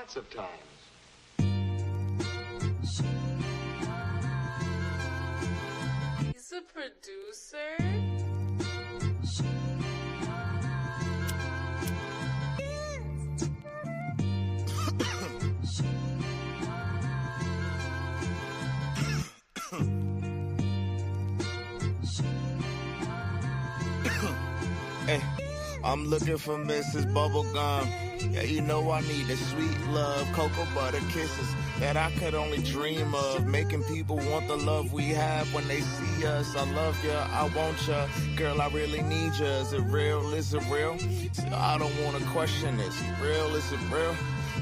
lots of times. He's a producer. Hey, I'm looking for Mrs. Bubblegum. Yeah, you know I need the sweet love, cocoa butter kisses that I could only dream of. Making people want the love we have when they see us. I love ya, I want ya, girl, I really need ya. Is it real? Is it real? See, I don't wanna question it. Is it real? Is it real?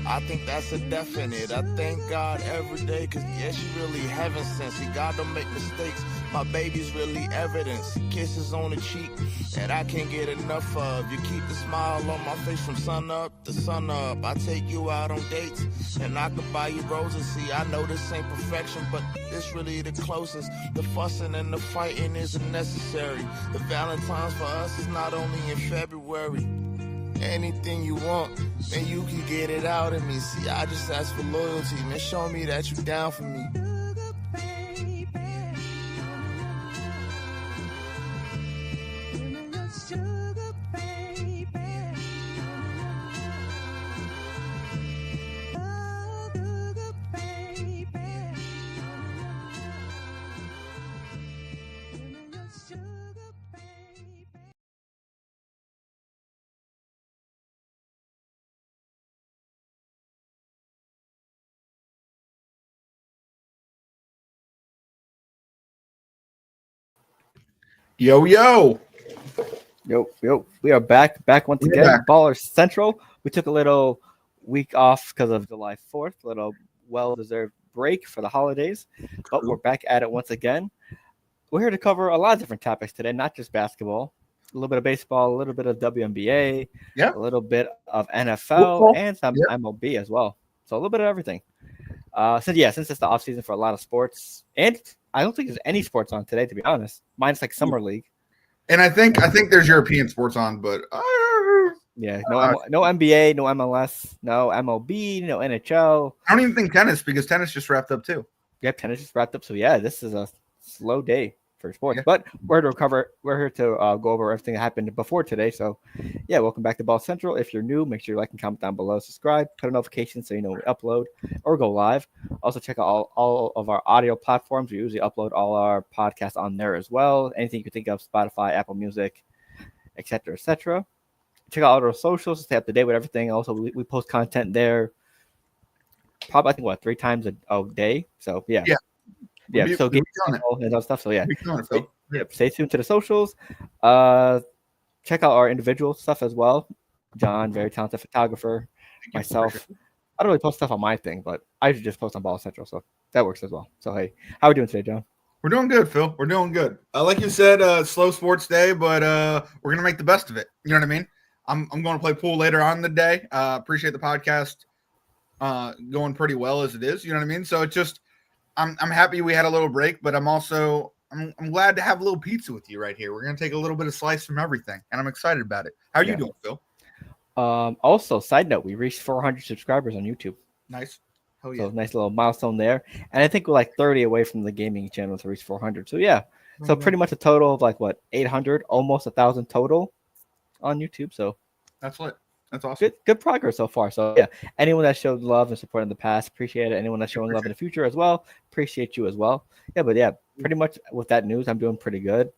I think that's a definite. I thank God every day, cause yeah, she really heaven sent. See, God don't make mistakes. My baby's really evidence. Kisses on the cheek that I can't get enough of. You keep the smile on my face from sun up to sun up. I take you out on dates and I could buy you roses. See, I know this ain't perfection, but this really the closest. The fussing and the fighting isn't necessary. The Valentine's for us is not only in February. Anything you want, man, you can get it out of me. See, I just ask for loyalty, man. Show me that you down for me. Yo. We are back once again. Baller Central. We took a little week off because of July 4th, a little well-deserved break for the holidays, but we're back at it once again. We're here to cover a lot of different topics today, not just basketball, a little bit of baseball, a little bit of WNBA, a little bit of NFL, and some MLB as well. So a little bit of everything. Since it's the off season for a lot of sports, and I don't think there's any sports on today, to be honest. Mine's like summer league. And I think there's European sports on, but no NBA, no MLS, no MLB, no NHL. I don't even think tennis, because tennis just wrapped up too. Yep, tennis just wrapped up. So yeah, this is a slow day for sports, but we're here to go over everything that happened before today. So yeah, welcome back to Ball Central. If you're new, make sure you like and comment down below, subscribe, put a notification so you know when we upload or go live. Also check out all of our audio platforms. We usually upload all our podcasts on there as well. Anything you can think of: Spotify, Apple Music, etc. Check out all our socials to stay up to date with everything. Also, we post content there probably, I think, 3 times a day. So yeah. So get all that stuff. So yeah, stay tuned to the socials. Check out our individual stuff as well. John, very talented photographer. Myself, I don't really post stuff on my thing, but I usually just post on Ball Central, so that works as well. So hey, how are we doing today, John? We're doing good, Phil. We're doing good. Like you said, slow sports day, but we're gonna make the best of it. You know what I mean? I'm going to play pool later on in the day. Appreciate the podcast going pretty well as it is. You know what I mean? So it's just I'm happy we had a little break, but I'm also I'm glad to have a little pizza with you right here. We're gonna take a little bit of slice from everything, and I'm excited about it. How are you doing, Phil? Also, side note, we reached 400 subscribers on YouTube. Nice. Oh yeah. So nice little milestone there, and I think we're like 30 away from the gaming channel to reach 400. So yeah, so pretty much a total of like 800, almost 1,000 total on YouTube. So that's lit. That's awesome. Good progress so far. So yeah, anyone that showed love and support in the past, appreciate it. Anyone that's showing love in the future as well, appreciate you as well. Yeah, but yeah, pretty much with that news, I'm doing pretty good.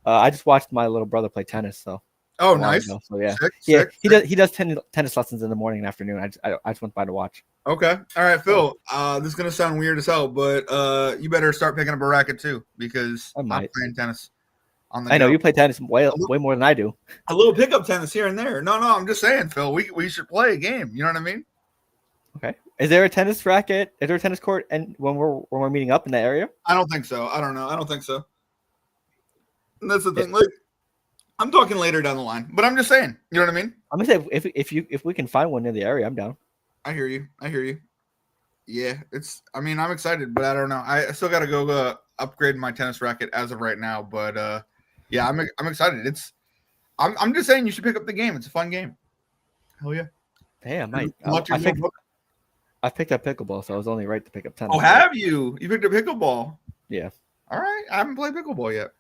I just watched my little brother play tennis. So nice. So yeah, sick. He does tennis lessons in the morning and afternoon. I just went by to watch. Okay, all right, Phil. This is gonna sound weird as hell, but you better start picking up a racket too, because I'm playing tennis. I know you play tennis way more than I do. A little pickup tennis here and there. No, I'm just saying, Phil. We should play a game. You know what I mean? Okay. Is there a tennis racket? Is there a tennis court? And when we're meeting up in that area? I don't think so. I don't know. I don't think so. And that's the thing. Like, I'm talking later down the line, but I'm just saying. You know what I mean? I'm gonna say if we can find one in the area, I'm down. I hear you. Yeah, I'm excited, but I don't know. I still got to go upgrade my tennis racket as of right now, but yeah, I'm excited. I'm just saying you should pick up the game. It's a fun game. Hell yeah. Hey, I might. I picked up pickleball, so I was only right to pick up tennis. Oh, have you? You picked up pickleball? Yeah. All right. I haven't played pickleball yet.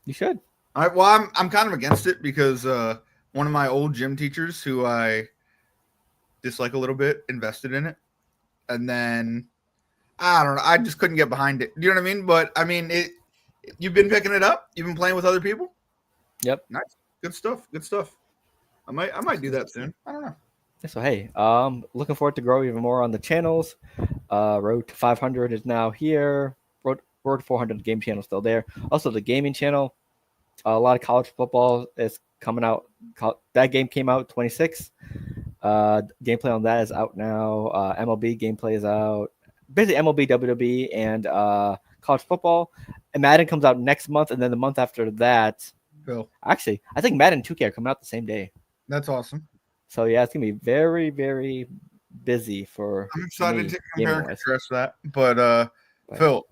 You should. All right. Well, I'm kind of against it because one of my old gym teachers who I dislike a little bit invested in it, and then I don't know. I just couldn't get behind it. Do you know what I mean? But I mean, you've been picking it up. You've been playing with other people. Yep. Nice. Good stuff. Good stuff. I might do that soon. I don't know. So hey, looking forward to grow even more on the channels. Road to 500 is now here. Road to 400 game channel still there. Also the gaming channel. A lot of college football is coming out. That game came out 26. Gameplay on that is out now. MLB gameplay is out. Basically MLB, WWE, and college football. And Madden comes out next month, and then the month after that. Phil. Actually, I think Madden 2K are coming out the same day. That's awesome. So yeah, it's gonna be very, very busy for. I'm excited to compare and gaming-wise. contrast that. But Phil,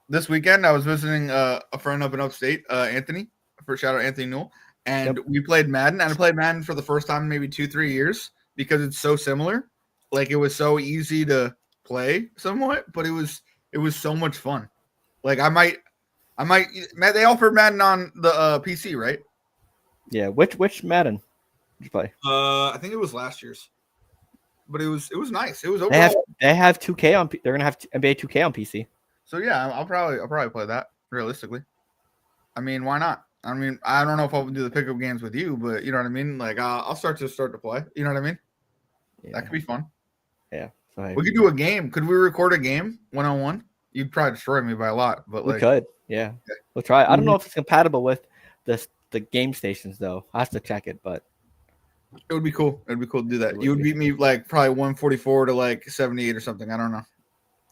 this weekend I was visiting a friend up in upstate, Anthony. For shout out Anthony Newell, and we played Madden. And I played Madden for the first time in maybe 2-3 years because it's so similar. Like it was so easy to play somewhat, but it was so much fun. Like I might. They offered Madden on the PC, right? Yeah. Which Madden did you play? I think it was last year's, but it was nice. It was overall. They have 2K on. They're gonna have NBA 2K on PC. So yeah, I'll probably play that realistically. I mean, why not? I mean, I don't know if I'll do the pickup games with you, but you know what I mean. Like I'll start to play. You know what I mean? Yeah. That could be fun. Yeah. So, hey, We could do a game. Could we record a game 1-on-1? You'd probably destroy me by a lot, but we like could. Yeah. We'll try. I don't know if it's compatible with the game stations though. I have to check it, but it would be cool. It'd be cool to do that. It would You would be. beat me like probably 144 to like 78 or something. I don't know.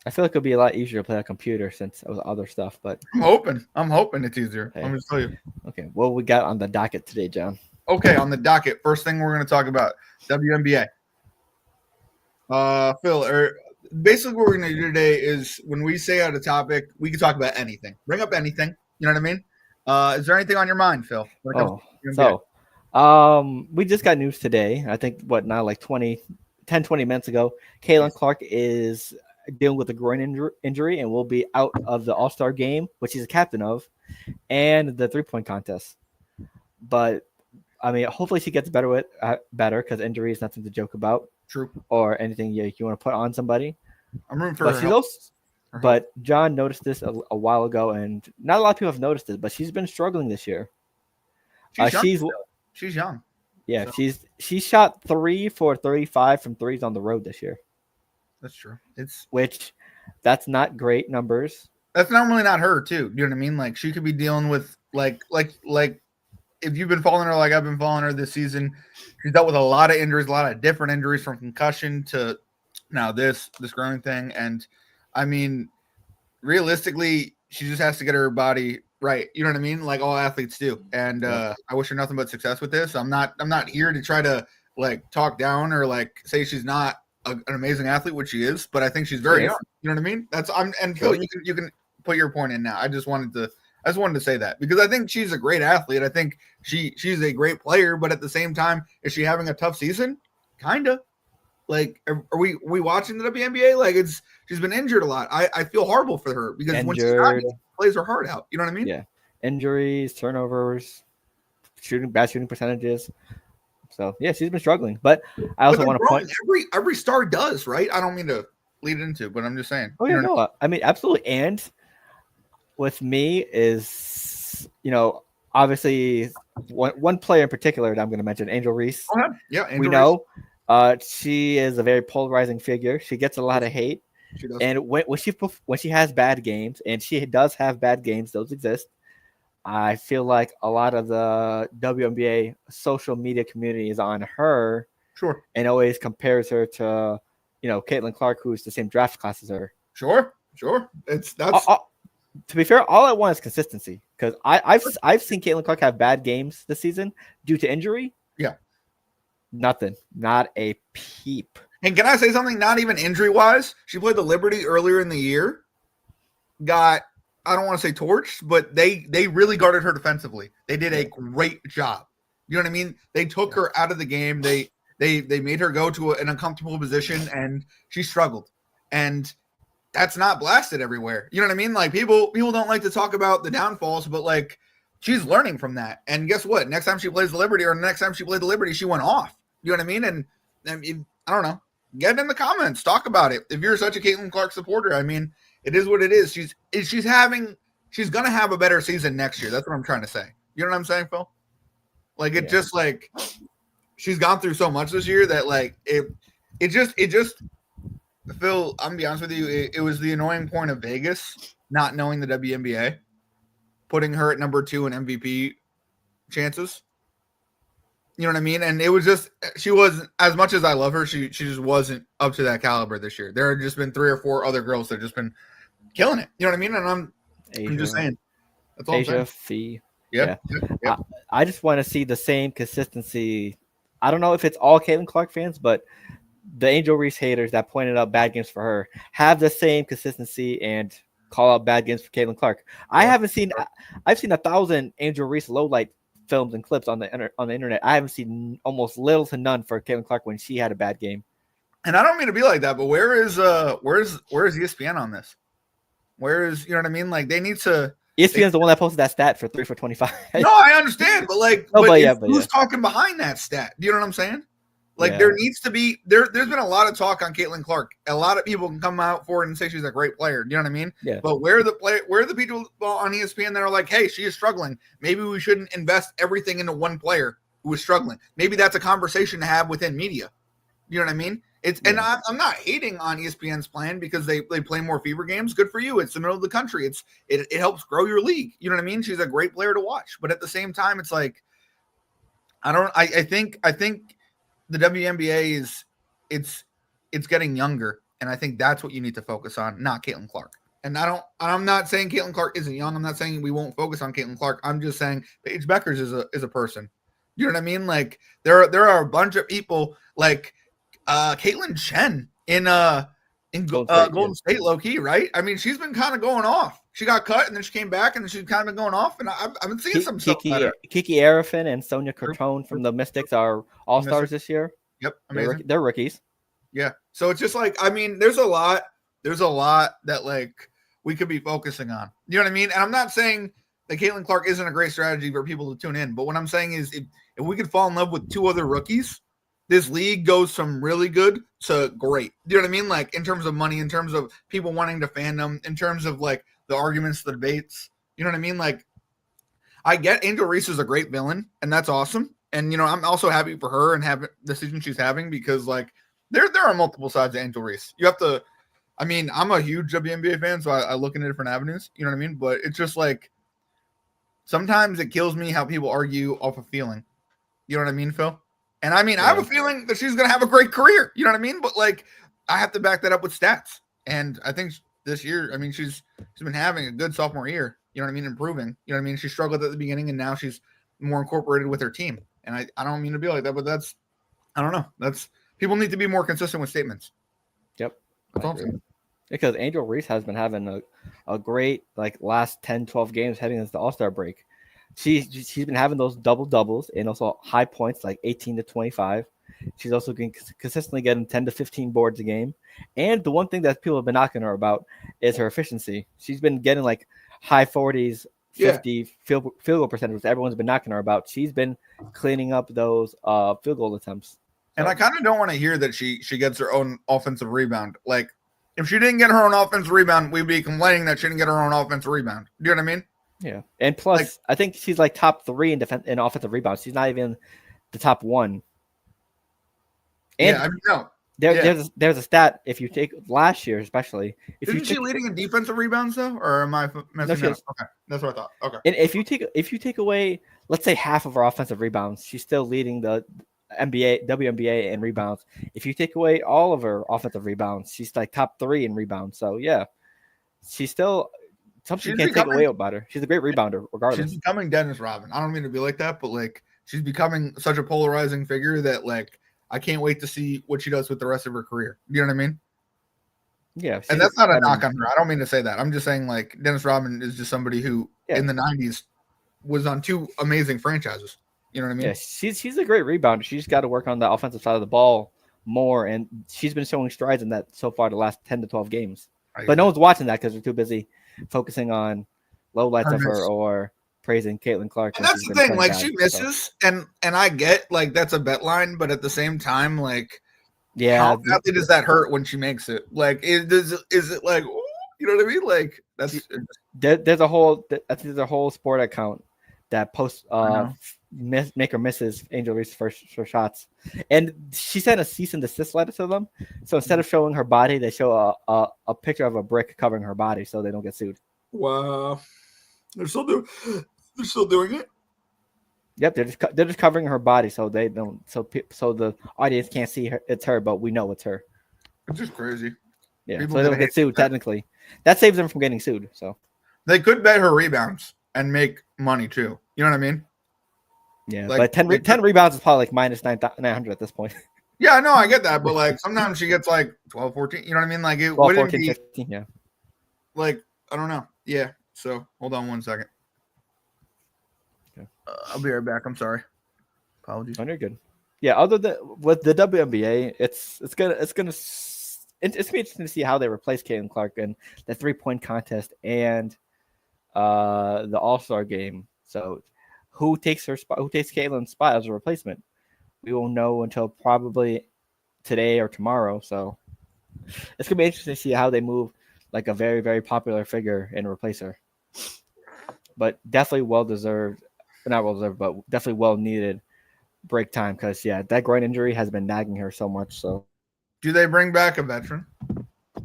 I feel like it'd be a lot easier to play on a computer since it was other stuff. But I'm hoping it's easier. Hey. Let me just tell you. okay, what we got on the docket today, John? Okay, on the docket, first thing we're going to talk about WNBA. Phil, basically what we're going to do today is when we say out a topic, we can talk about anything. Bring up anything. You know what I mean? Is there anything on your mind, Phil? when it comes to WNBA? So we just got news today. I think like 20 minutes ago. Caitlin Clark is dealing with a groin injury and will be out of the All-Star game, which he's a captain of, and the 3-point contest. But I mean, hopefully she gets better because injury is nothing to joke about. True. Or anything you want to put on somebody. I'm rooting for But her. she's help. also, but John noticed this a while ago, and not a lot of people have noticed it, but she's been struggling this year. She's young. Yeah, So- she shot 3 for 35 from threes on the road this year, That's true. which that's not great numbers. That's normally not her too. You know what I mean? Like she could be dealing with like if you've been following her like I've been following her this season, she's dealt with a lot of injuries, a lot of different injuries from concussion to now this growing thing. And I mean, realistically, she just has to get her body right. You know what I mean? Like all athletes do. And I wish her nothing but success with this. I'm not here to try to like talk down or like say she's not an amazing athlete, which she is, but I think she's very young. You know what I mean? And Phil, you can put your point in now. I just wanted to say that because I think she's a great athlete. I think she's a great player, but at the same time, is she having a tough season? Kinda. Like, are we watching the WNBA? Like, she's been injured a lot. I feel horrible for her because when she's not, she plays her heart out. You know what I mean? Yeah, injuries, turnovers, bad shooting percentages. So yeah, she's been struggling. But I also want to point every star does, right? I don't mean to lead into, but I'm just saying. Oh yeah, no, I mean absolutely. And with me is obviously one player in particular that I'm going to mention, Angel Reese. Yeah, Angel we know. She is a very polarizing figure. She gets a lot of hate, she does. and when she has bad games, and she does have bad games, those exist. I feel like a lot of the WNBA social media community is on her, sure, and always compares her to, Caitlin Clark, who's the same draft class as her. Sure. That's to be fair, all I want is consistency because I've seen Caitlin Clark have bad games this season due to injury. Yeah. Nothing. Not a peep. And can I say something? Not even injury-wise. She played the Liberty earlier in the year. I don't want to say torched, but they really guarded her defensively. They did a great job. You know what I mean? They took her out of the game. They made her go to an uncomfortable position, and she struggled. And that's not blasted everywhere. You know what I mean? Like people don't like to talk about the downfalls, but like she's learning from that. And guess what? Next time she plays the Liberty, or next time she played the Liberty, she went off. You know what I mean? And I don't know. Get in the comments, talk about it. If you're such a Caitlin Clark supporter, I mean, it is what it is. She's gonna have a better season next year. That's what I'm trying to say. You know what I'm saying, Phil? Like just like she's gone through so much this year that like it just Phil, I'm gonna be honest with you, it was the annoying point of Vegas not knowing the WNBA, putting her at number 2 in MVP chances. You know what I mean? And it was just, she wasn't, as much as I love her, she just wasn't up to that caliber this year. There have just been 3 or 4 other girls that have just been killing it. You know what I mean? And I'm just saying. That's all Asia, I'm saying. Fee. Yeah. I just want to see the same consistency. I don't know if it's all Caitlin Clark fans, but the Angel Reese haters that pointed out bad games for her have the same consistency and call out bad games for Caitlin Clark. I've seen 1,000 Angel Reese low light films and clips on the internet. I haven't seen almost little to none for Caitlin Clark when she had a bad game. And I don't mean to be like that, but where's ESPN on this? You know what I mean? Like they need to. ESPN's the one that posted that stat for 3 for 25. No, I understand, but like, who's talking behind that stat? Do you know what I'm saying? Like there needs to be there's been a lot of talk on Caitlin Clark. A lot of people can come out for it and say she's a great player. Do you know what I mean? Yeah. But where are the people on ESPN that are like, hey, she is struggling. Maybe we shouldn't invest everything into one player who is struggling. Maybe that's a conversation to have within media. You know what I mean? And I'm not hating on ESPN's plan because they play more fever games. Good for you. It's the middle of the country. It helps grow your league. You know what I mean? She's a great player to watch. But at the same time, it's like I think the WNBA it's getting younger, and I think that's what you need to focus on, not Caitlin Clark. And I'm not saying Caitlin Clark isn't young. I'm not saying we won't focus on Caitlin Clark. I'm just saying Paige Beckers is a person. You know what I mean? Like there are a bunch of people like Caitlin Chen in Golden State, low key, right? I mean, she's been kind of going off. She got cut and then she came back and she's kind of been going off. And I've been seeing some stuff better. Kiki Arafin and Sonia Cortone from the Mystics are all-stars this year. Yep, amazing. They're rookies. Yeah, so it's just like, I mean, there's a lot that like we could be focusing on. You know what I mean? And I'm not saying that Caitlin Clark isn't a great strategy for people to tune in, but what I'm saying is if we could fall in love with 2 other rookies, this league goes from really good to great. Do you know what I mean? Like in terms of money, in terms of people wanting to fan them, in terms of like the arguments, the debates. You know what I mean? Like I get Angel Reese is a great villain, and that's awesome. And you know, I'm also happy for her and have the season she's having because like there are multiple sides to Angel Reese. You have to. I mean, I'm a huge WNBA fan, so I look into different avenues. You know what I mean? But it's just like sometimes it kills me how people argue off of feeling. You know what I mean, Phil? And I mean, I have a feeling that she's going to have a great career. You know what I mean? But like, I have to back that up with stats. And I think this year, I mean, she's been having a good sophomore year. You know what I mean? Improving. You know what I mean? She struggled at the beginning, and now she's more incorporated with her team. And I don't mean to be like that, but I don't know. People need to be more consistent with statements. Yep. That's all I'm saying. Because Angel Reese has been having a great like last 10, 12 games heading into the All-Star break. She's been having those doubles and also high points like 18 to 25. She's also been consistently getting 10 to 15 boards a game. And the one thing that people have been knocking her about is her efficiency. She's been getting like high 40s, 50 field goal percentages. Everyone's been knocking her about. She's been cleaning up those field goal attempts. And I kind of don't want to hear that she gets her own offensive rebound. Like if she didn't get her own offensive rebound, we'd be complaining that she didn't get her own offensive rebound. Do you know what I mean? Yeah, and plus, like, I think she's like top 3 in offensive rebounds. She's not even the top 1. And I mean, no. There's a stat if you take last year, especially. Isn't she leading in defensive rebounds though, or am I messing up? Okay, that's what I thought. Okay. And if you take away, let's say half of her offensive rebounds, she's still leading the WNBA in rebounds. If you take away all of her offensive rebounds, she's like top 3 in rebounds. So yeah, she's still. Something you can't take away about her. She's a great rebounder, regardless. She's becoming Dennis Rodman. I don't mean to be like that, but like she's becoming such a polarizing figure that like I can't wait to see what she does with the rest of her career. You know what I mean? Yeah. And that's not a knock on her. I don't mean to say that. I'm just saying like Dennis Rodman is just somebody who in the 90s was on 2 amazing franchises. You know what I mean? Yeah, she's a great rebounder. She's got to work on the offensive side of the ball more, and she's been showing strides in that so far the last 10 to 12 games. But no one's watching that because they're too busy focusing on lowlights of her or praising Caitlin Clark. And that's the thing, like she misses, and I get like that's a bet line, but at the same time, like, how badly does that hurt when she makes it? Like, is it like, you know what I mean? Like, that's there's a whole sport account that posts make or misses Angel Reese's first shots, and she sent a cease and desist letter to them. So instead of showing her body, they show a picture of a brick covering her body, so they don't get sued. Wow, they're still doing it. Yep, they're just covering her body, so they don't so the audience can't see her. It's her, but we know it's her. It's just crazy. Yeah, so they don't get sued. Technically, that saves them from getting sued. So they could bet her rebounds and make money too. You know what I mean? Yeah, like, but 10 rebounds is probably like minus 900 at this point. Yeah, no, I get that, but like sometimes she gets like 12, 14. You know what I mean? Like it 12, 14, 15, yeah. Like I don't know. Yeah. So hold on 1 second. Okay. I'll be right back. I'm sorry. Apologies. Oh, you're good. Yeah. Other than with the WNBA, it's gonna be interesting to see how they replace Caitlin Clark in the 3-point contest and the All-Star game. So who takes her spot? Who takes Caitlin's spot as a replacement? We won't know until probably today or tomorrow. So it's gonna be interesting to see how they move like a very, very popular figure and replace her. But definitely well deserved, not well deserved, but definitely well needed break time because that groin injury has been nagging her so much. So do they bring back a veteran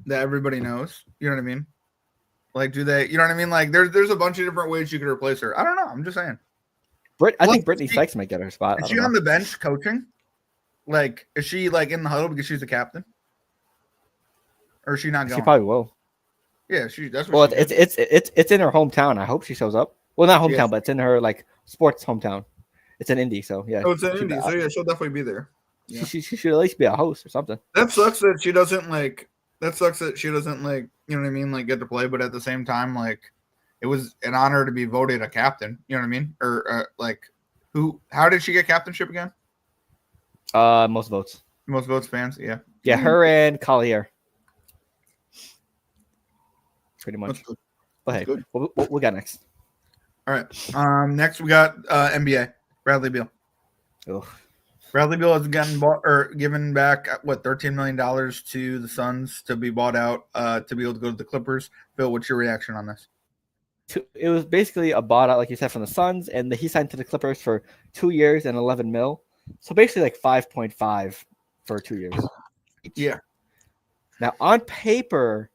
that everybody knows? You know what I mean? Like, do they? You know what I mean? Like, there's a bunch of different ways you could replace her. I don't know. I'm just saying. I think Brittany Sykes might get her spot. Is she on the bench coaching? Like, is she like in the huddle because she's the captain? Or is she not going? She probably will. Yeah, that's what it's in her hometown. I hope she shows up. Well, not hometown, but it's in her like sports hometown. It's in Indy, so yeah. Oh, it's in Indy, so yeah, she'll definitely be there. Yeah. She should at least be a host or something. That sucks that she doesn't like. That sucks that she doesn't like. You know what I mean? Like get to play, but at the same time, like it was an honor to be voted a captain. You know what I mean? Or like who? How did she get captainship again? Most votes. Most votes, fans. Yeah. Yeah, her and Collier. Pretty much. But hey, what we got next? All right. Next we got NBA. Bradley Beal. Oh. Bradley Beal has gotten given back $13 million to the Suns to be bought out to be able to go to the Clippers. Bill, what's your reaction on this? It was basically a bought out, like you said, from the Suns, and he signed to the Clippers for 2 years and $11 million. So basically, like 5.5 for 2 years. Yeah. Now on paper,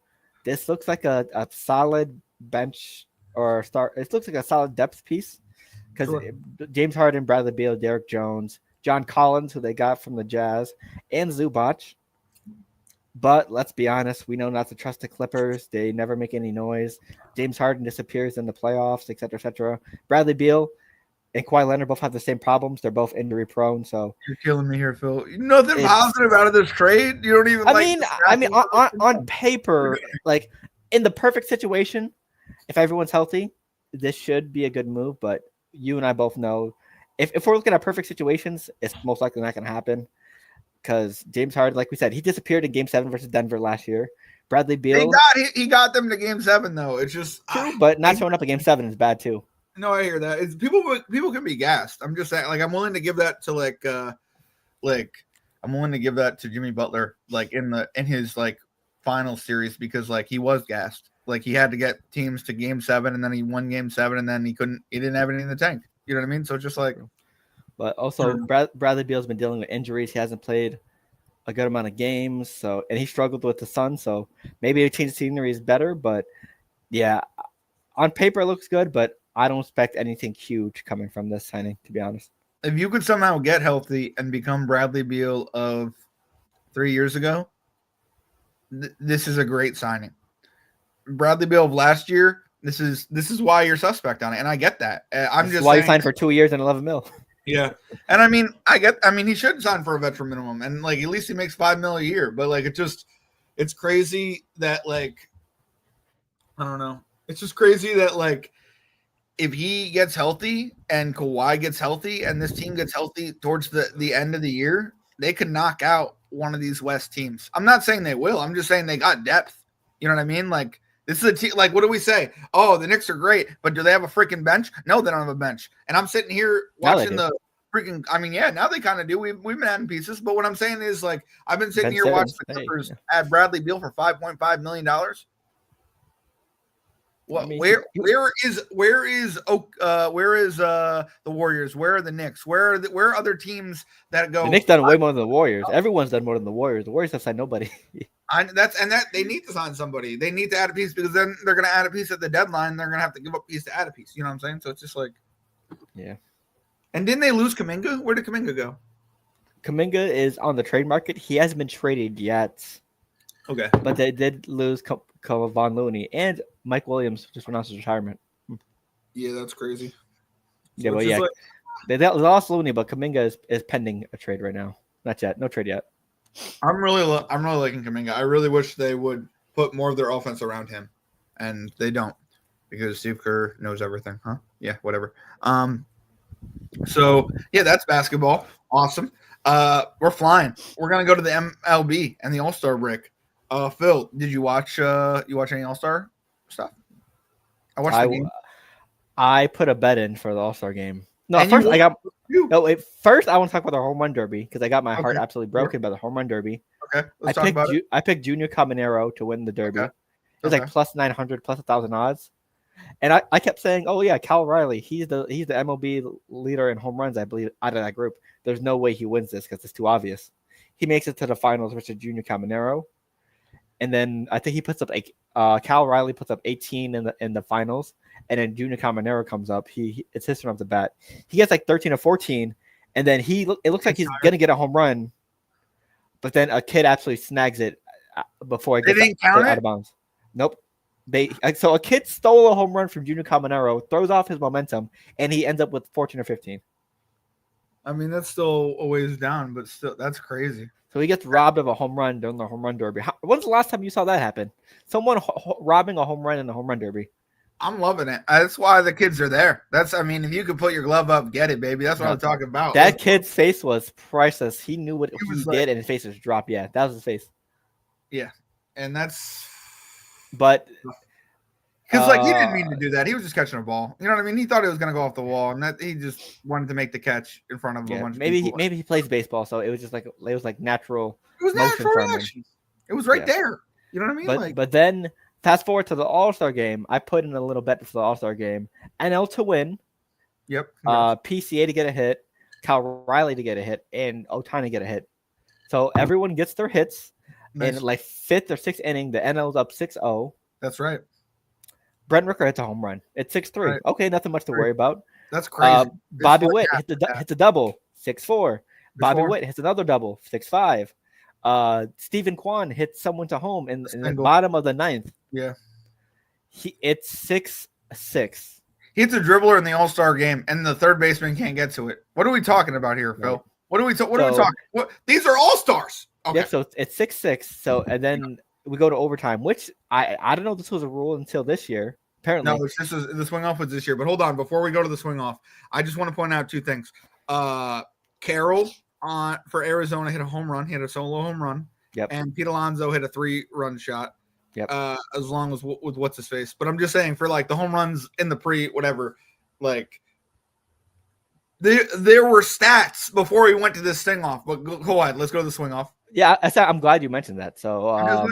this looks like a solid bench or start. It looks like a solid depth piece because James Harden, Bradley Beal, Derek Jones, John Collins, who they got from the Jazz, and Zubac. But let's be honest, we know not to trust the Clippers. They never make any noise. James Harden disappears in the playoffs, et cetera, et cetera. Bradley Beal and Kawhi Leonard both have the same problems. They're both injury prone. So you're killing me here, Phil. Nothing positive out of this trade. You don't even. I mean, on paper, like in the perfect situation, if everyone's healthy, this should be a good move. But you and I both know, if we're looking at perfect situations, it's most likely not going to happen. Because James Harden, like we said, he disappeared in Game 7 versus Denver last year. Bradley Beal, he got them to Game 7 though. It's just true, but not showing up at Game 7 is bad too. No, I hear that. It's people can be gassed. I'm just saying, like I'm willing to give that to I'm willing to give that to Jimmy Butler, like in his like final series because like he was gassed. Like he had to get teams to Game 7 and then he won Game 7 and then he didn't have anything in the tank. You know what I mean? So it's just like. But also, Bradley Beal's been dealing with injuries. He hasn't played a good amount of games, and he struggled with the Suns. So maybe a change of scenery is better. But yeah, on paper it looks good, but I don't expect anything huge coming from this signing, to be honest. If you could somehow get healthy and become Bradley Beal of 3 years ago, this is a great signing. Bradley Beal of last year, this is why you're suspect on it, and I get that. I'm just why you signed for 2 years and $11 million. Yeah. And I mean, he should sign for a veteran minimum and like at least he makes $5 million a year. But like it's crazy that like I don't know. It's just crazy that like if he gets healthy and Kawhi gets healthy and this team gets healthy towards the end of the year, they could knock out one of these West teams. I'm not saying they will. I'm just saying they got depth. You know what I mean? Like, this is a team. Like, what do we say? Oh, the Knicks are great, but do they have a freaking bench? No, they don't have a bench. And I'm sitting here watching the freaking. I mean, yeah, now they kind of do. We've been adding pieces, but what I'm saying is, like, I've been sitting here watching the Clippers add Bradley Beal for $5.5 million. What? I mean, where is the Warriors? Where are the Knicks? Where are other teams that go? The Knicks done way more than the Warriors. Everyone's done more than the Warriors. The Warriors have signed nobody. They need to sign somebody. They need to add a piece because then they're going to add a piece at the deadline. They're going to have to give up a piece to add a piece. You know what I'm saying? So it's just like, yeah. And didn't they lose Kuminga? Where did Kuminga go? Kuminga is on the trade market. He hasn't been traded yet. Okay, but they did lose Kevon Looney and Mike Williams just announced his retirement. Yeah, that's crazy. Yeah, but yeah, they lost Looney, but Kuminga is pending a trade right now. Not yet, no trade yet. I'm really liking Kuminga. I really wish they would put more of their offense around him, and they don't because Steve Kerr knows everything, huh? Yeah, whatever. So yeah, that's basketball. Awesome. We're flying. We're gonna go to the MLB and the All-Star break. Phil, did you watch any All-Star stuff? I watched the game. I put a bet in for the All-Star game. No, first I want to talk about the home run derby because I got my heart absolutely broken by the home run derby. Okay, let's talk about it. I picked Junior Caminero to win the derby. Okay. It was like plus 900, plus 1,000 odds. And I kept saying, oh yeah, Cal Riley, he's the MLB leader in home runs, I believe, out of that group. There's no way he wins this because it's too obvious. He makes it to the finals versus Junior Caminero. And then I think he puts up Cal Riley puts up 18 in the finals, and then Junior Caminero comes up. It's his turn off the bat. He gets like 13 or 14, and then it looks like he's gonna get a home run, but then a kid absolutely snags it before it gets out of bounds. Nope. So a kid stole a home run from Junior Caminero, throws off his momentum, and he ends up with 14 or 15. I mean, that's still a ways down, but still, that's crazy. So he gets robbed of a home run during the home run derby. When's the last time you saw that happen? Someone robbing a home run in the home run derby. I'm loving it. That's why the kids are there. If you could put your glove up, get it, baby. That's what I'm talking about. That kid's face was priceless. He knew what he did, and his face was dropped. Yeah, that was his face. Yeah, and that's. But. Because he didn't mean to do that. He was just catching a ball. You know what I mean? He thought it was going to go off the wall, and that he just wanted to make the catch in front of a bunch of people. Maybe he plays baseball, so it was just like natural. It was natural reaction. It was right there. You know what I mean? But then fast forward to the All-Star game. I put in a little bet for the All-Star game. NL to win. Yep. PCA to get a hit. Cal Riley to get a hit, and Ohtani to get a hit. So everyone gets their hits. Nice. In like fifth or sixth inning, the NL's up 6-0. That's right. Brent Rooker hits a home run. It's 6-3. Right. Okay, nothing much to worry about. That's crazy. Bobby Witt hits a double, 6-4. Bobby Witt hits another double, 6-5. Stephen Kwan hits someone to home in the bottom of the ninth. Yeah. It's 6-6. He hits a dribbler in the All-Star game, and the third baseman can't get to it. What are we talking about here, Phil? Right. What are we talking? These are All-Stars. Okay. Yeah, so it's 6-6. So, and then we go to overtime, which I don't know if this was a rule until this year. Apparently. No, the swing off was this year. But hold on, before we go to the swing off, I just want to point out two things. Carroll for Arizona hit a home run. He had a solo home run. Yep. And Pete Alonso hit a 3-run shot. Yep. As long as with what's his face. But I'm just saying for like the home runs in the whatever, like there were stats before he went to this swing off. But go ahead, let's go to the swing off. Yeah, I'm glad you mentioned that. So,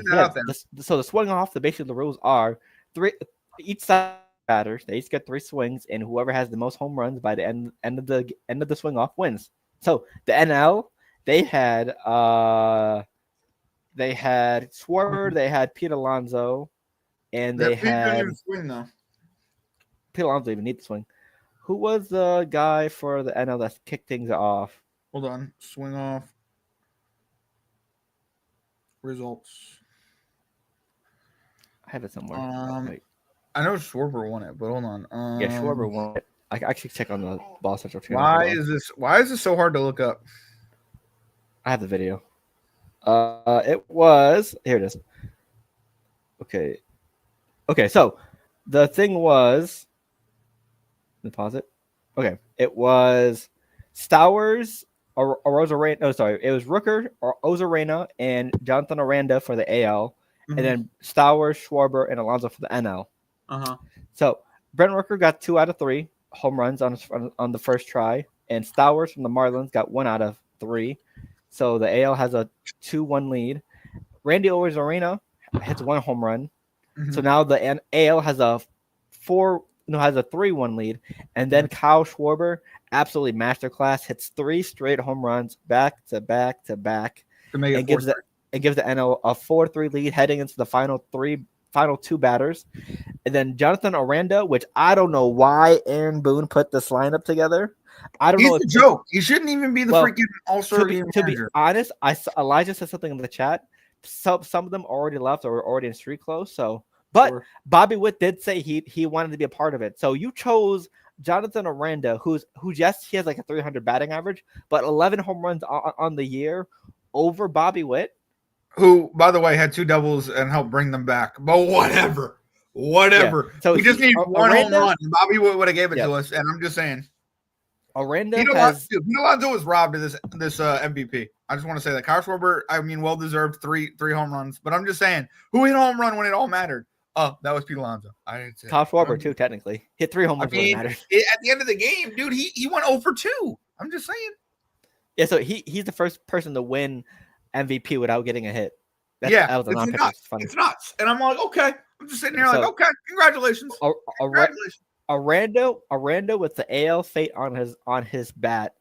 so the swing off, basically the rules are each side batters, they each get 3 swings, and whoever has the most home runs by the end of the swing off wins. So the NL, they had Schwarber, they had Pete Alonso, and they had swing though. Pete Alonso didn't even need the swing. Who was the guy for the NL that kicked things off? Hold on, swing off. Results. I have it somewhere. I know Schwarber won it, but hold on. Yeah, Schwarber won it. I actually check on the Ball Central channel. Why is this so hard to look up? I have the video. It was here. It is. Okay. So the thing was, Pause it. Okay, it was Stowers, Arozarena. Oh, sorry, it was Rooker, Ozarena, and Jonathan Aranda for the AL, and then Stowers, Schwarber, and Alonso for the NL. So Brent Rooker got 2 out of 3 home runs on the first try, and Stowers from the Marlins got 1 out of 3. So the AL has a 2-1 lead. Randy Arozarena hits 1 home run. So now the AL has a 3-1 lead, and then Kyle Schwarber, absolutely masterclass, hits 3 straight home runs back to back to back, and gives the NL a 4-3 lead heading into the final 2 batters. And then Jonathan Aranda, which I don't know why Aaron Boone put this lineup together. I don't know. He's a joke. He shouldn't even be the freaking All-Star game to manager. be honest, Elijah said something in the chat. Some of them already left or were already in street clothes. So, but Bobby Witt did say he wanted to be a part of it. So you chose Jonathan Aranda, who yes, he has like a 300 batting average, but 11 home runs on the year over Bobby Witt, who, by the way, had 2 doubles and helped bring them back. But whatever. Yeah. So we just need 1 home run. Bobby Witt would have gave it to us, and I'm just saying. Aranda Alonso was robbed of this MVP. I just want to say that Kyle Schwarber, I mean, well deserved 3 home runs, but I'm just saying, who hit a home run when it all mattered? Oh, that was Pete Alonso. I didn't say Kyle Schwarber too. Technically, hit 3 home runs when it mattered. At the end of the game, dude, he went 0 for 2. I'm just saying. Yeah, so he's the first person to win MVP without getting a hit. That was it's nuts. And I'm like, okay. I'm just sitting here like, okay, congratulations. Congratulations. Aranda with the AL fate on his bat,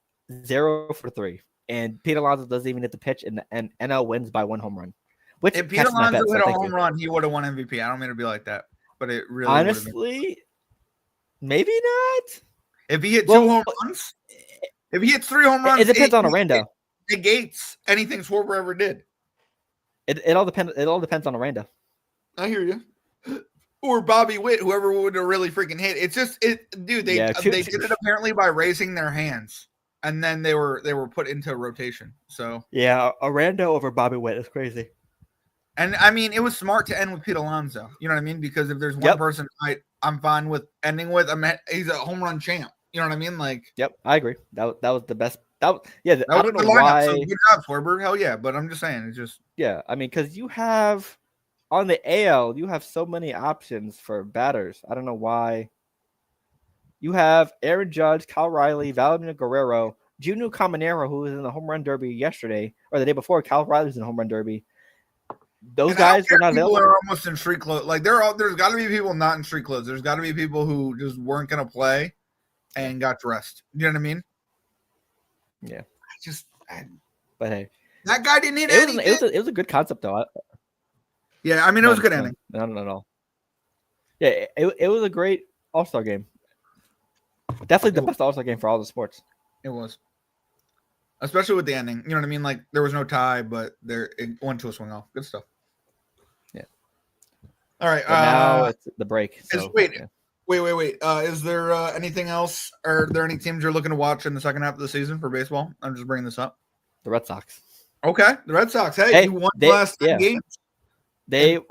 0 for 3, and Pete Alonso doesn't even hit the pitch, and NL wins by 1 home run. Which if Pete Alonso hit a home run, he would have won MVP. I don't mean to be like that, but it really honestly, maybe not. If he hit 2 home runs, if he hits 3 home runs, it depends on Aranda. It negates anything Schwarber ever did. It all depends. It all depends on Aranda. I hear you. Or Bobby Witt, whoever would have really freaking hit. It's just dude. They did it apparently by raising their hands, and then they were put into rotation. So yeah, Aranda over Bobby Witt is crazy. And I mean, it was smart to end with Pete Alonso. You know what I mean? Because if there's one person I'm fine with ending with, he's a home run champ. You know what I mean? Like, yep, I agree. That was the best. I don't know lineup, why. So good job, Schwarber. Hell yeah! But I'm just saying, it's just I mean, because you have on the AL, you have so many options for batters. I don't know why. You have Aaron Judge, Kyle Riley, Vladimir Guerrero, Junior Caminero, who was in the home run derby yesterday or the day before. Kyle Riley was in the home run derby. Those guys are not available. People are almost in street clothes. Like there's got to be people not in street clothes. There's got to be people who just weren't going to play and got dressed. You know what I mean? Yeah. But hey, that guy didn't hit anything. It was a good concept though. Yeah, I mean it was a good ending. Not at all. Yeah, it was a great All-Star game. Definitely the best All-Star game for all the sports. It was. Especially with the ending. You know what I mean? Like there was no tie, but it went to a swing off. Good stuff. Yeah. All right. Now it's the break. So, wait. Is there anything else? Are there any teams you're looking to watch in the second half of the season for baseball? I'm just bringing this up. The Red Sox. Okay, the Red Sox. Hey, you won the last 10 games. They were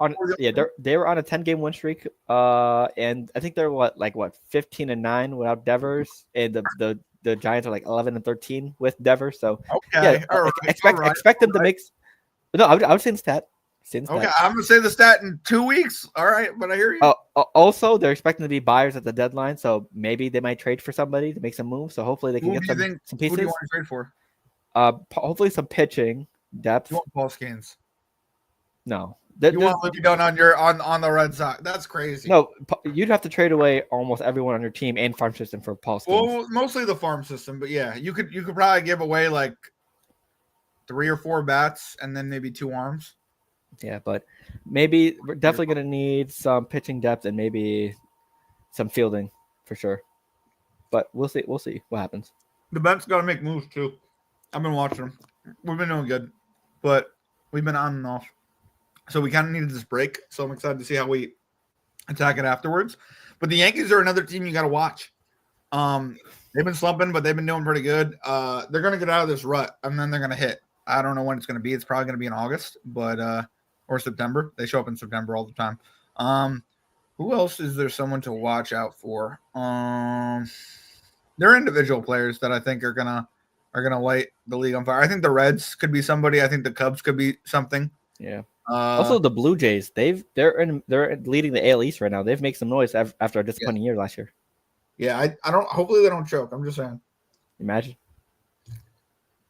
on a 10-game win streak. And I think they're 15-9 without Devers, and the Giants are like 11-13 with Devers. So expect them to make. No, I would say the stat. Okay, I'm gonna say the stat in 2 weeks. All right, but I hear you. Also, they're expecting to be buyers at the deadline, so maybe they might trade for somebody to make some moves. So hopefully they can get some pieces. Who do you want to trade for? Hopefully some pitching depth. You want Paul Skeens? No. You want Livy Dunn on the Red Sox? That's crazy. No, you'd have to trade away almost everyone on your team and farm system for Paul Skeens. Well, mostly the farm system, but yeah, you could probably give away like 3 or 4 bats and then maybe 2 arms. Yeah, but maybe we're definitely going to need some pitching depth and maybe some fielding for sure. But we'll see. We'll see what happens. The Mets got to make moves too. I've been watching them. We've been doing good, but we've been on and off. So we kind of needed this break. So I'm excited to see how we attack it afterwards. But the Yankees are another team you got to watch. They've been slumping, but they've been doing pretty good. They're going to get out of this rut, and then they're going to hit. I don't know when it's going to be. It's probably going to be in August, but or September. They show up in September all the time. Who else is there someone to watch out for? There are individual players that I think are gonna light the league on fire. I think the Reds could be somebody. I think the Cubs could be something. Yeah. Also, the Blue Jays, they're leading the AL East right now. They've made some noise after a disappointing year last year. Yeah, I don't. Hopefully, they don't choke. I'm just saying. Imagine.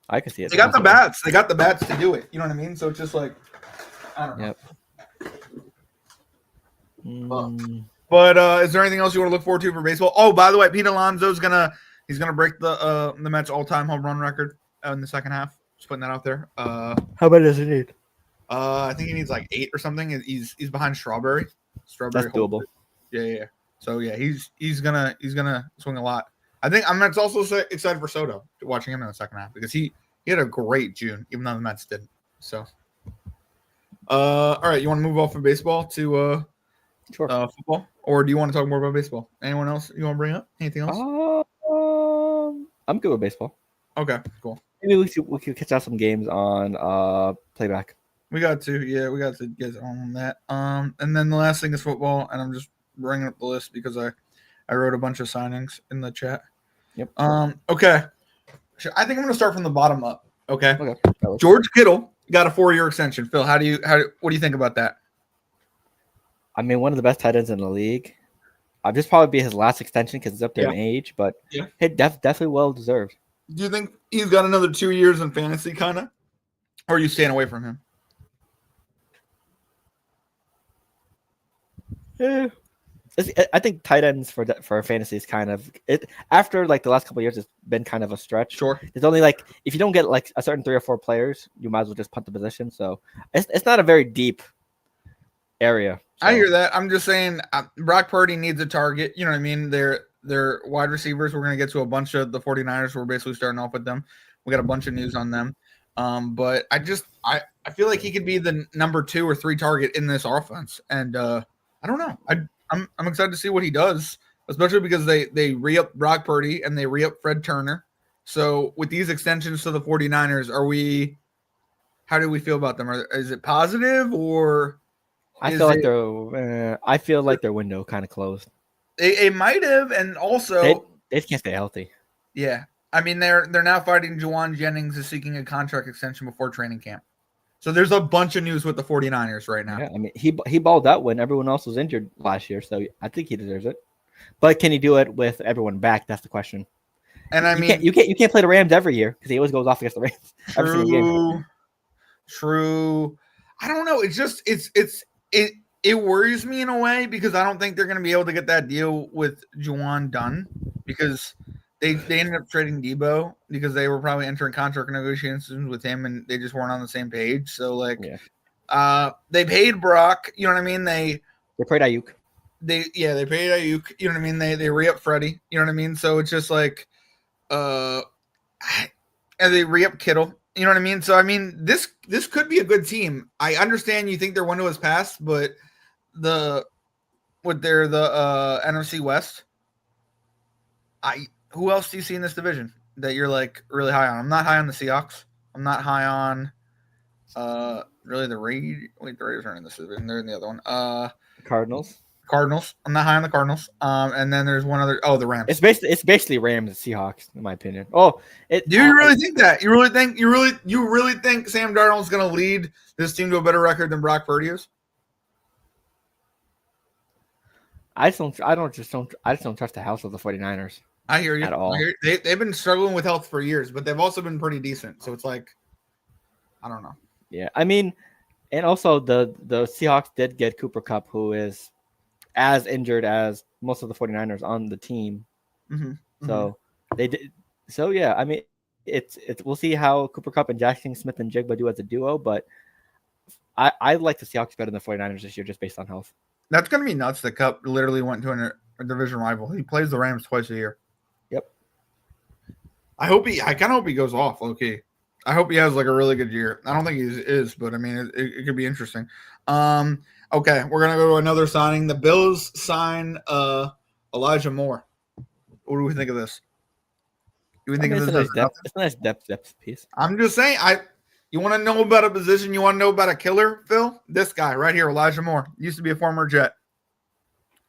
I can see it. They got the bats. They got the bats to do it. You know what I mean? So it's just like, I don't know. Yep. But is there anything else you want to look forward to for baseball? Oh, by the way, Pete Alonso's gonna break the Mets all-time home run record in the second half. Just putting that out there. How many does he need? I think he needs like 8 or something. He's behind Strawberry. That's doable. Yeah. So yeah, he's gonna swing a lot. I think I'm also excited for Soto, watching him in the second half, because he had a great June, even though the Mets didn't. So, all right, you want to move off of baseball to Sure. Football, or do you want to talk more about baseball? Anyone else you want to bring up? Anything else? I'm good with baseball. Okay, cool. Maybe we could catch out some games on playback. We got to get on that. And then the last thing is football, and I'm just bringing up the list because I wrote a bunch of signings in the chat. Yep. Okay. I think I'm gonna start from the bottom up. Okay. Okay. George Kittle got a 4-year extension. Phil, what do you think about that? I mean, one of the best tight ends in the league. I'd just probably be his last extension because it's up there in age, but definitely well deserved. Do you think he's got another 2 years in fantasy, kind of, or are you staying away from him? Yeah. I think tight ends for fantasy is kind of it. After like the last couple of years, it's been kind of a stretch. Sure. It's only like if you don't get like a certain 3 or 4 players, you might as well just punt the position. So it's not a very deep area. So. I hear that. I'm just saying, Brock Purdy needs a target. You know what I mean? They're wide receivers. We're going to get to a bunch of the 49ers. We're basically starting off with them. We got a bunch of news on them. But I feel like he could be the number 2 or 3 target in this offense. And I don't know. I'm excited to see what he does, especially because they re-up Brock Purdy and they re-up Fred Turner. So with these extensions to the 49ers, how do we feel about them? Is it positive, or I feel like their window kind of closed. It might have, and also they can't stay healthy. Yeah. I mean, they're now fighting. Juwan Jennings is seeking a contract extension before training camp. So there's a bunch of news with the 49ers right now. Yeah, I mean, he balled out when everyone else was injured last year, so I think he deserves it. But can he do it with everyone back? That's the question. And I mean, you can't play the Rams every year because he always goes off against the Rams every single game. True. I don't know. It's just it worries me in a way because I don't think they're going to be able to get that deal with Juwan done because they ended up trading Debo because they were probably entering contract negotiations with him and they just weren't on the same page. So they paid Brock. You know what I mean? They paid Ayuk. They paid Ayuk. You know what I mean? They re-up Freddie. You know what I mean? So it's just like, and they re-up Kittle. You know what I mean? So I mean, this could be a good team. I understand you think their window is passed, but they're the NFC West. Who else do you see in this division that you're like really high on? I'm not high on the Seahawks. I'm not high on really the Raiders. Wait, the Raiders aren't in this division. They're in the other one. Cardinals. I'm not high on the Cardinals. And then there's one other. Oh, the Rams. It's basically Rams and Seahawks, in my opinion. Do you really think that? You really think Sam Darnold's going to lead this team to a better record than Brock Purdy is? I just don't trust the house of the 49ers. I hear you. At all. They've been struggling with health for years, but they've also been pretty decent. So it's like, I don't know. Yeah, I mean, and also the Seahawks did get Cooper Kupp, who is as injured as most of the 49ers on the team. Mm-hmm. So they did. So yeah, I mean, it's we'll see how Cooper Kupp and Jackson Smith and Jigba do as a duo, but I like the Seahawks better than the 49ers this year just based on health. That's going to be nuts. The Kupp literally went to a division rival. He plays the Rams twice a year. Yep. I kind of hope he goes off, low-key. I hope he has like a really good year. I don't think he is, but I mean, it could be interesting. Okay, we're gonna go to another signing. The Bills sign Elijah Moore. What do we think of this? Do we think of this? It's a nice depth piece. I'm just saying. You want to know about a position? You want to know about a killer, Phil? This guy right here, Elijah Moore, used to be a former Jet.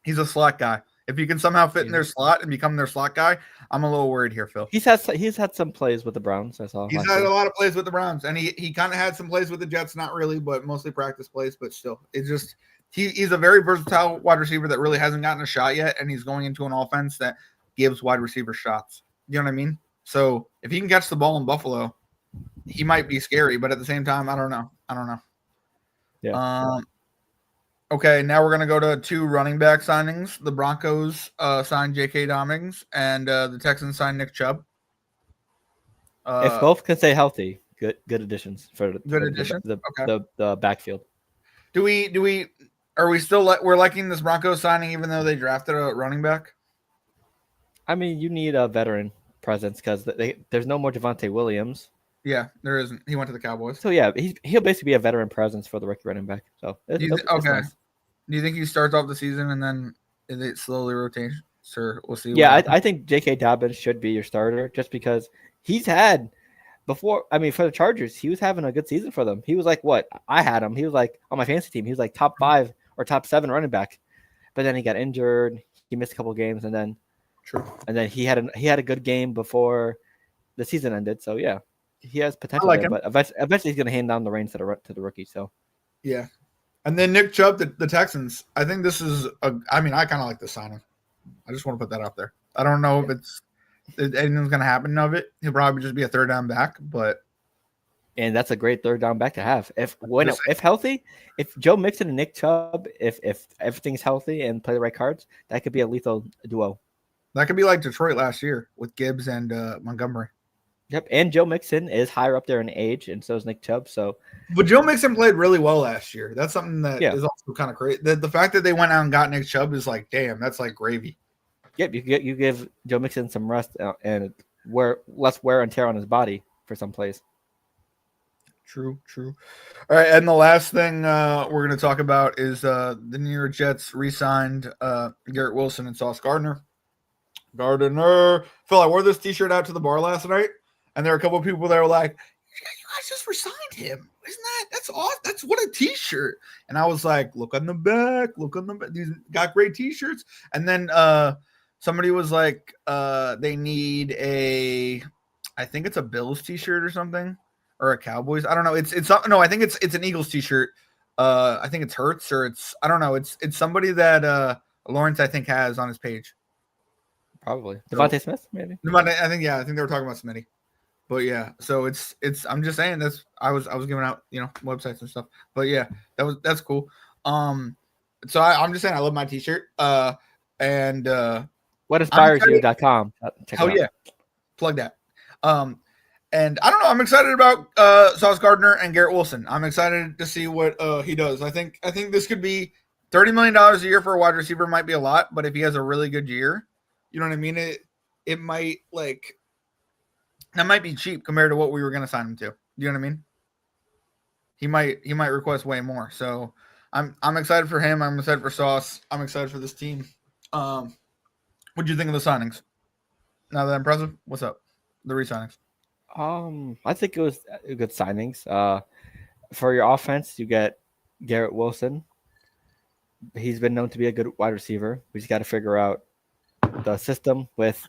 He's a slot guy. If you can somehow fit in their slot and become their slot guy, I'm a little worried here, Phil. He's had some plays with the Browns. I saw. He's had a lot of plays with the Browns, and he kind of had some plays with the Jets, not really, but mostly practice plays. But still, it's just he's a very versatile wide receiver that really hasn't gotten a shot yet, and he's going into an offense that gives wide receiver shots. You know what I mean? So if he can catch the ball in Buffalo, he might be scary. But at the same time, I don't know. Yeah. Okay, now we're gonna go to 2 running back signings. The Broncos signed J.K. Dobbins, and the Texans signed Nick Chubb. If both can stay healthy, good additions for the backfield. Are we still we're liking this Broncos signing even though they drafted a running back? I mean, you need a veteran presence because there's no more Javonte Williams. Yeah, there isn't. He went to the Cowboys. So yeah, he'll basically be a veteran presence for the rookie running back. So okay. Nice. Do you think he starts off the season and then it slowly rotates? Sure, we'll see. Yeah, I think J.K. Dobbins should be your starter just because he's had before. I mean, for the Chargers, he was having a good season for them. He was like what I had him. He was like on my fantasy team. He was like top 5 or top 7 running back, but then he got injured. He missed a couple games, and then he had a good game before the season ended. So yeah, he has potential, but eventually he's going to hand down the reins to the rookie. So yeah. And then Nick Chubb, the Texans. I think this is I kind of like the signing. I just want to put that out there. I don't know if anything's going to happen of it. He'll probably just be a third down back, and that's a great third down back to have. If healthy, if Joe Mixon and Nick Chubb, if everything's healthy and play the right cards, that could be a lethal duo. That could be like Detroit last year with Gibbs and Montgomery. Yep, and Joe Mixon is higher up there in age, and so is Nick Chubb. But Joe Mixon played really well last year. That's something that is also kind of crazy. The fact that they went out and got Nick Chubb is like, damn, that's like gravy. Yep, you give Joe Mixon some rest and less wear and tear on his body for some plays. True. All right, and the last thing we're going to talk about is the New York Jets re-signed Garrett Wilson and Sauce Gardner. Phil, I wore this T-shirt out to the bar last night. And there are a couple of people that were like, "You guys just resigned him. Isn't that's awesome? That's what a T-shirt." And I was like, "Look on the back. These got great T-shirts." And then somebody was like, "They need I think it's a Bills T-shirt or something, or a Cowboys. I don't know. I think it's an Eagles T-shirt. I think it's Hurts or I don't know. It's somebody that Lawrence I think has on his page. Probably Devontae Smith, maybe. I think they were talking about Smitty. But yeah, so it's I'm just saying I was giving out, websites and stuff. But yeah, that's cool. So I'm just saying I love my T-shirt. And whatinspiresyou.com. Hell yeah. Plug that. And I don't know, I'm excited about Sauce Gardner and Garrett Wilson. I'm excited to see what he does. I think this could be $30 million a year for a wide receiver might be a lot, but if he has a really good year, you know what I mean? It might that might be cheap compared to what we were going to sign him to. You know what I mean? He might request way more. So I'm excited for him. I'm excited for Sauce. I'm excited for this team. What do you think of the signings? Now that impressive? What's up? The re-signings. I think it was good signings. For your offense, you get Garrett Wilson. He's been known to be a good wide receiver. We just got to figure out the system with,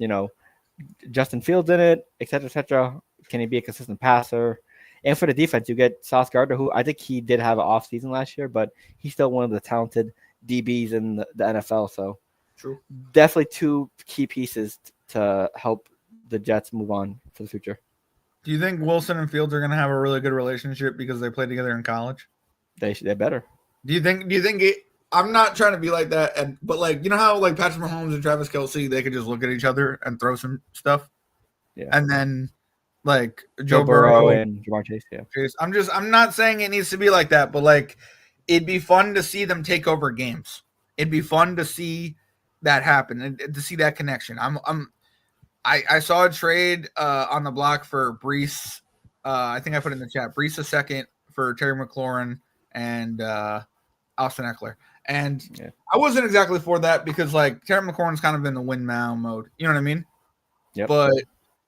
Justin Fields in it, et cetera. Can he be a consistent passer? And for the defense, you get Sauce Gardner, who I think he did have an off season last year, but he's still one of the talented DBs in the NFL. So true. Definitely 2 key pieces to help the Jets move on for the future. Do you think Wilson and Fields are going to have a really good relationship because they played together in college? They better. Do you think I'm not trying to be like that, but how Patrick Mahomes and Travis Kelce, they could just look at each other and throw some stuff. Yeah. And then Joe Burrow and Jamar Chase. Yeah. I'm not saying it needs to be like that, but it'd be fun to see them take over games. It'd be fun to see that happen and to see that connection. I saw a trade on the block for Brees. I think I put in the chat. Brees a second for Terry McLaurin and Austin Eckler. And I wasn't exactly for that because Terry McLaurin's kind of in the win now mode. You know what I mean? Yeah. But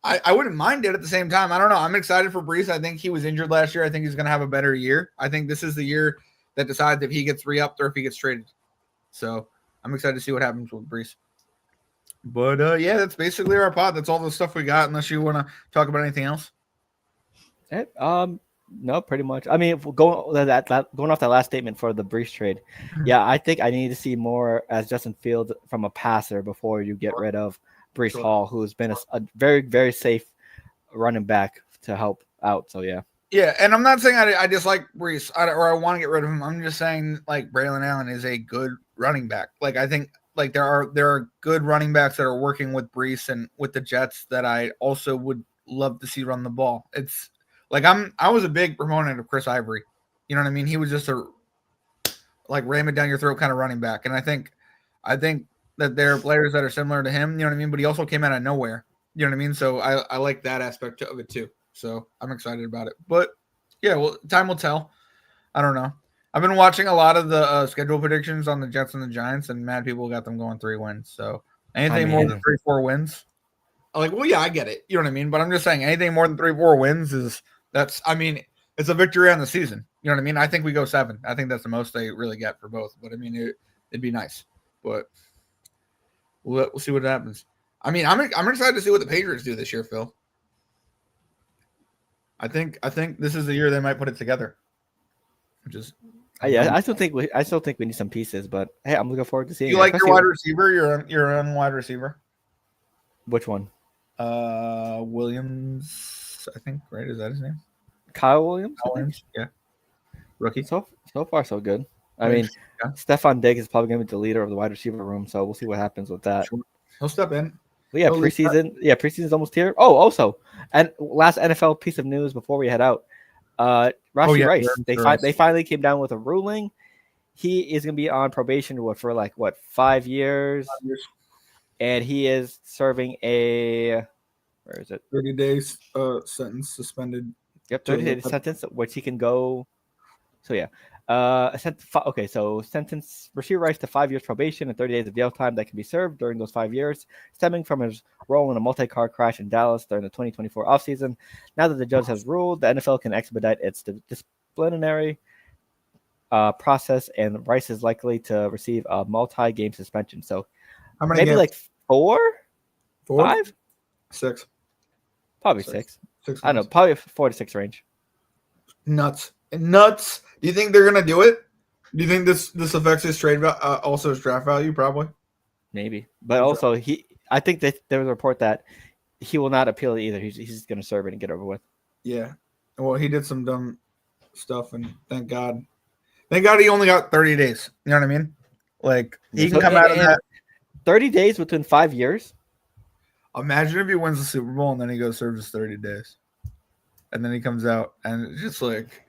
I wouldn't mind it at the same time. I don't know. I'm excited for Brees. I think he was injured last year. I think he's going to have a better year. I think this is the year that decides if he gets re-upped or if he gets traded. So I'm excited to see what happens with Brees. But yeah, that's basically our pod. That's all the stuff we got. Unless you want to talk about anything else. No, pretty much. I mean, if we're going going off that last statement for the Brees trade, yeah, I think I need to see more as Justin Fields from a passer before you get rid of Brees Hall, who's been a very, very safe running back to help out. So yeah. Yeah, and I'm not saying I dislike Brees or I want to get rid of him. I'm just saying like Braylon Allen is a good running back. Like I think like there are good running backs that are working with Brees and with the Jets that I also would love to see run the ball. It's like I was a big proponent of Chris Ivory. You know what I mean? He was just a like ram it down your throat kind of running back. And I think that there are players that are similar to him, you know what I mean? But he also came out of nowhere. You know what I mean? So I like that aspect of it too. So I'm excited about it. But yeah, well, time will tell. I don't know. I've been watching a lot of the schedule predictions on the Jets and the Giants, and mad people got them going 3 wins. So anything more than 3-4 wins, I'm like, well, yeah, I get it. You know what I mean? But I'm just saying anything more than 3-4 wins it's a victory on the season. You know what I mean? I think we go 7. I think that's the most they really get for both. But I mean, it'd be nice. But we'll see what happens. I mean, I'm excited to see what the Patriots do this year, Phil. I think this is the year they might put it together. I still think we need some pieces, but hey, I'm looking forward to seeing. You like your wide receiver? You're on wide receiver. Which one? Williams, I think. Right? Is that his name? Kyle Williams. Yeah. Rookie. So far, so good. I mean, Stephon Diggs is probably going to be the leader of the wide receiver room, so we'll see what happens with that. Sure. He'll step in. But yeah, preseason's almost here. Oh, also, and last NFL piece of news before we head out, Rashee Rice. They finally came down with a ruling. He is going to be on probation for 5 years, and he is serving a 30 days sentence suspended. Yep, 30-day sentence, which he can go. So yeah. Sentence Rashee Rice to 5 years probation and 30 days of jail time that can be served during those 5 years, stemming from his role in a multi-car crash in Dallas during the 2024 offseason. Now that the judge has ruled, the NFL can expedite its disciplinary process, and Rice is likely to receive a multi-game suspension. So how many maybe games? like 4? 5? 6. Probably 6. I don't know, probably 4 to 6 range. Nuts. Do you think they're gonna do it? Do you think this affects his trade also his draft value? Probably. Maybe, but also I think that there was a report that he will not appeal it either. He's just gonna serve it and get over with. Yeah. Well, he did some dumb stuff, and thank God he only got 30 days. You know what I mean? Like he can come out of that 30 days within 5 years. Imagine if he wins the Super Bowl and then he goes serve his 30 days, and then he comes out and it's just like.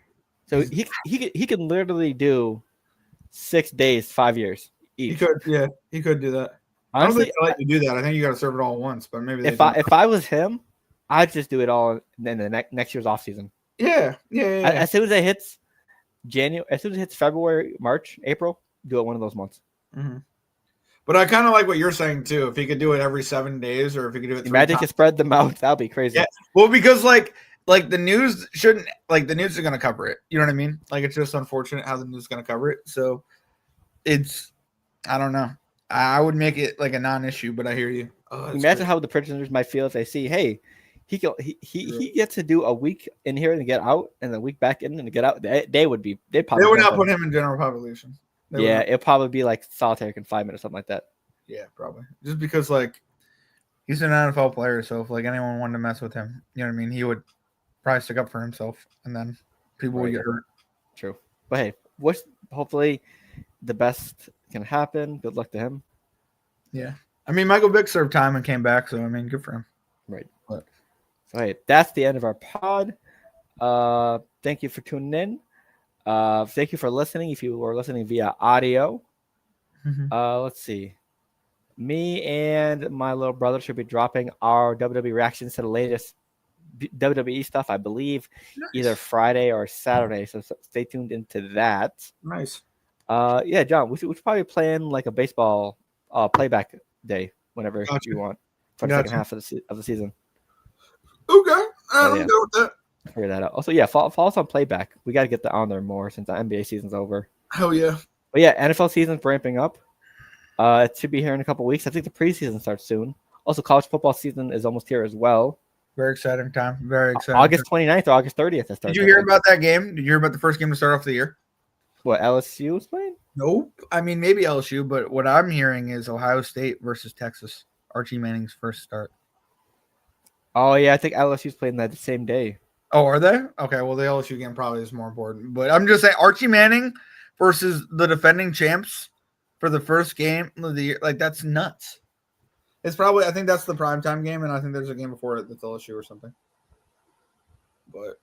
So he can literally do 6 days, 5 years each. He could do that. Honestly, I don't think I like to do that. I think you got to serve it all at once. But maybe if I was him, I'd just do it all in the next year's off season. Yeah. As soon as it hits January, as soon as it hits February, March, April, do it one of those months. Mm-hmm. But I kind of like what you're saying too. If he could do it every 7 days, or if he could do it, imagine he could spread them out. That'd be crazy. Yeah. Well, because like the news shouldn't the news is going to cover it. You know what I mean? Like it's just unfortunate how the news is going to cover it. So I don't know. I would make it like a non-issue, but I hear you. Imagine how the prisoners might feel if they see, hey, he gets to do a week in here and get out, and a week back in and get out. They would not put him in general population. It'd probably be like solitary confinement or something like that. Yeah, probably. Just because like he's an NFL player, so if like anyone wanted to mess with him, you know what I mean, he would probably stick up for himself, and then people would get hurt. True. But hey, hopefully the best can happen. Good luck to him. Yeah. I mean, Michael Vick served time and came back, so I mean, good for him. Right. So hey, that's the end of our pod. Thank you for tuning in. Thank you for listening. If you were listening via audio, let's see. Me and my little brother should be dropping our WWE reactions to the latest WWE stuff, I believe, either Friday or Saturday. So stay tuned into that. Nice. Yeah, John, we should probably plan like a baseball playback day whenever you want for the second half of the season. Okay, I'm good with that. Figure that out. Also, yeah, follow us on playback. We got to get on there more since the NBA season's over. Hell yeah. But yeah, NFL season's ramping up. It should be here in a couple weeks. I think the preseason starts soon. Also, college football season is almost here as well. Very exciting time. Very exciting. August 29th or August 30th. Did you hear about that game? Did you hear about the first game to start off the year? What, LSU is playing? Nope. I mean, maybe LSU, but what I'm hearing is Ohio State versus Texas. Archie Manning's first start. Oh, yeah. I think LSU's playing that the same day. Oh, are they? Okay, well, the LSU game probably is more important. But I'm just saying, Archie Manning versus the defending champs for the first game of the year. Like, that's nuts. It's probably, I think that's the primetime game, and I think there's a game before it that's LSU or something. But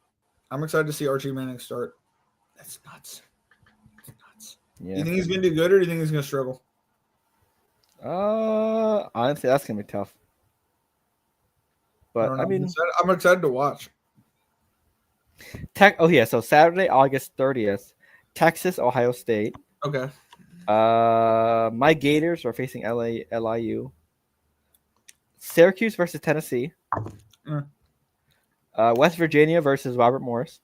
I'm excited to see Archie Manning start. That's nuts. That's nuts. Yeah. You think he's going to do good, or do you think he's going to struggle? Honestly, that's going to be tough. But, I mean, I'm excited to watch. So Saturday, August 30th, Texas, Ohio State. Okay. My Gators are facing LIU. Syracuse versus Tennessee. West Virginia versus Robert Morris.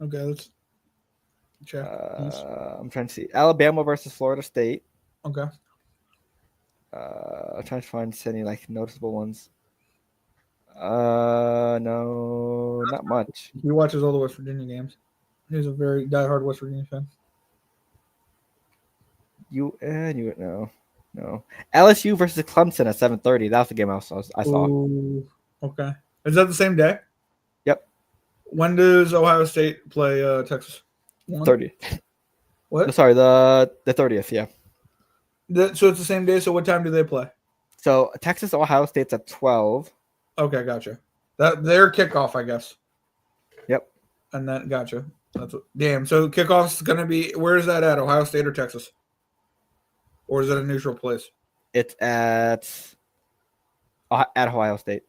Okay, let's check. I'm trying to see. Alabama versus Florida State. Okay. I'm trying to find any like noticeable ones. No, not much. He watches all the West Virginia games. He's a very diehard West Virginia fan. No. LSU versus Clemson at 7:30. That's the game I saw. Ooh, okay. Is that the same day? Yep. When does Ohio State play Texas? 30th. What? Sorry, the 30th. Yeah. So it's the same day. So what time do they play? So Texas, Ohio State's at 12. Okay, gotcha. That their kickoff, I guess. Yep. And then gotcha. Damn. So kickoff's gonna be, where is that at? Ohio State or Texas? Or is it a neutral place? It's at Ohio State.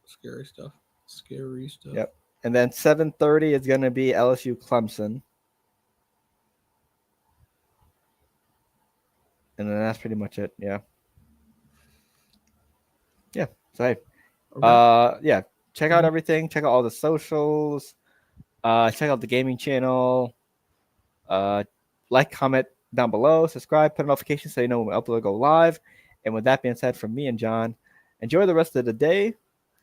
Scary stuff. Scary stuff. Yep. And then 7:30 is gonna be LSU Clemson. And then that's pretty much it. Yeah. Yeah. So hey. Okay. Yeah. Check out everything. Check out all the socials. Check out the gaming channel. Like, comment down below, subscribe, put a notification so you know when we upload go live. And with that being said, from me and John, enjoy the rest of the day.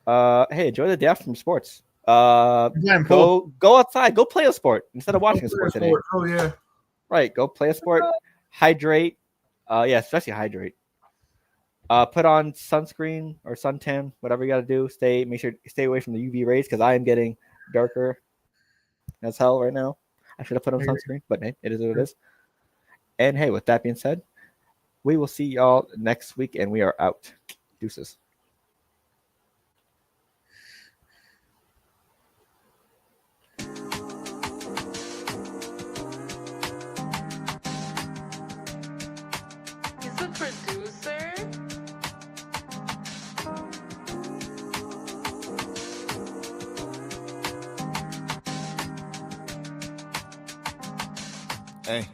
Hey, enjoy the day off from sports. Go outside, go play a sport instead of watching a sport today. Oh yeah. Right, go play a sport. Hydrate. Especially hydrate. Put on sunscreen or suntan, whatever you got to do. Make sure stay away from the UV rays because I am getting darker as hell right now. I should have put on sunscreen, but hey, it is what it is. And hey, with that being said, we will see y'all next week, and we are out. Deuces. He's a producer. Hey.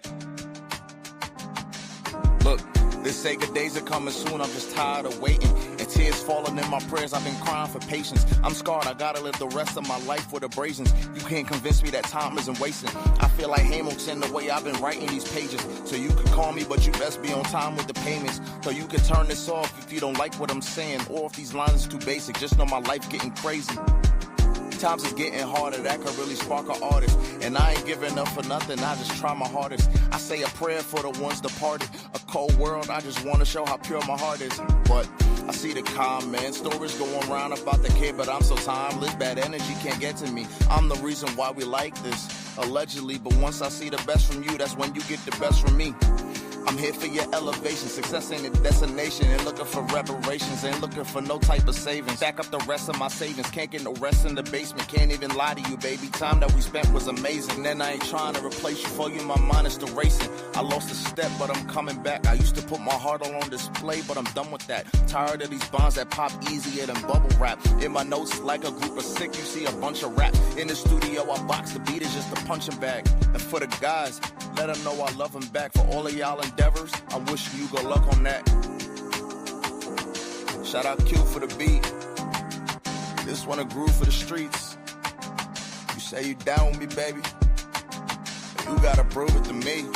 Look, the Sega days are coming soon. I'm just tired of waiting. And tears falling in my prayers. I've been crying for patience. I'm scarred. I gotta live the rest of my life with abrasions. You can't convince me that time isn't wasting. I feel like Hamilton the way I've been writing these pages. So you can call me, but you best be on time with the payments. So you can turn this off if you don't like what I'm saying. Or if these lines are too basic. Just know my life getting crazy. Times is getting harder, that could really spark an artist. And I ain't giving up for nothing, I just try my hardest. I say a prayer for the ones departed. A cold world, I just want to show how pure my heart is. But I see the comments, stories going around about the kid, but I'm so timeless. Bad energy can't get to me. I'm the reason why we like this, allegedly. But once I see the best from you, that's when you get the best from me. I'm here for your elevation. Success ain't a destination. Ain't looking for reparations. Ain't looking for no type of savings. Back up the rest of my savings. Can't get no rest in the basement. Can't even lie to you, baby. Time that we spent was amazing. And I ain't trying to replace you. For you, my mind is still racing. I lost a step, but I'm coming back. I used to put my heart all on display, but I'm done with that. Tired of these bonds that pop easier than bubble wrap. In my notes, like a group of sick, you see a bunch of rap. In the studio, I box the beat is just a punching bag. And for the guys, let them know I love them back. For all of y'all endeavors, I'm wishing you good luck on that. Shout out Q for the beat. This one a groove for the streets. You say you down with me, baby. You gotta prove it to me.